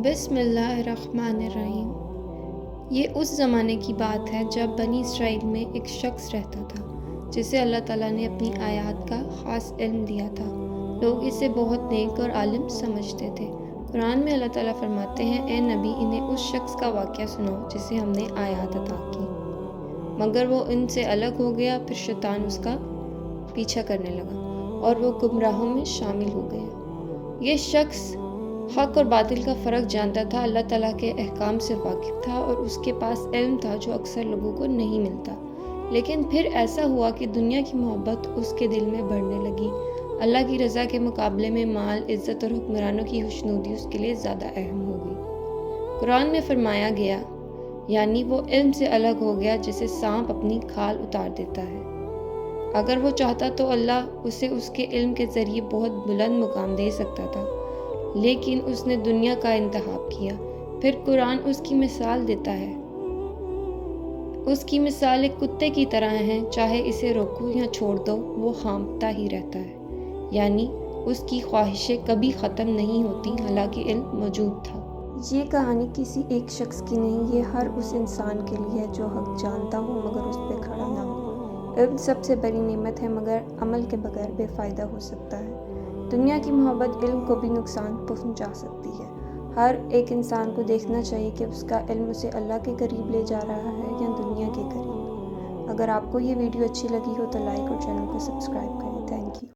بسم اللہ الرحمن الرحیم۔ یہ اس زمانے کی بات ہے جب بنی اسرائیل میں ایک شخص رہتا تھا جسے اللہ تعالیٰ نے اپنی آیات کا خاص علم دیا تھا۔ لوگ اسے بہت نیک اور عالم سمجھتے تھے۔ قرآن میں اللہ تعالیٰ فرماتے ہیں، اے نبی انہیں اس شخص کا واقعہ سناؤ جسے ہم نے آیات عطا کی، مگر وہ ان سے الگ ہو گیا، پھر شیطان اس کا پیچھا کرنے لگا اور وہ گمراہوں میں شامل ہو گیا۔ یہ شخص حق اور باطل کا فرق جانتا تھا، اللہ تعالیٰ کے احکام سے واقف تھا اور اس کے پاس علم تھا جو اکثر لوگوں کو نہیں ملتا۔ لیکن پھر ایسا ہوا کہ دنیا کی محبت اس کے دل میں بڑھنے لگی۔ اللہ کی رضا کے مقابلے میں مال، عزت اور حکمرانوں کی خوشنودی اس کے لیے زیادہ اہم ہو گئی۔ قرآن میں فرمایا گیا، یعنی وہ علم سے الگ ہو گیا جیسے سانپ اپنی کھال اتار دیتا ہے۔ اگر وہ چاہتا تو اللہ اسے اس کے علم کے ذریعے بہت بلند مقام دے سکتا تھا، لیکن اس نے دنیا کا انتخاب کیا۔ پھر قرآن اس کی مثال دیتا ہے، اس کی مثال ایک کتے کی طرح ہے، چاہے اسے روکو یا چھوڑ دو وہ ہانپتا ہی رہتا ہے، یعنی اس کی خواہشیں کبھی ختم نہیں ہوتی، حالانکہ علم موجود تھا۔ یہ کہانی کسی ایک شخص کی نہیں، یہ ہر اس انسان کے لیے ہے جو حق جانتا ہو مگر اس پہ کھڑا نہ ہو۔ علم سب سے بڑی نعمت ہے مگر عمل کے بغیر بے فائدہ ہو سکتا ہے۔ دنیا کی محبت علم کو بھی نقصان پہنچا سکتی ہے۔ ہر ایک انسان کو دیکھنا چاہیے کہ اس کا علم اسے اللہ کے قریب لے جا رہا ہے یا دنیا کے قریب۔ اگر آپ کو یہ ویڈیو اچھی لگی ہو تو لائک اور چینل کو سبسکرائب کریں۔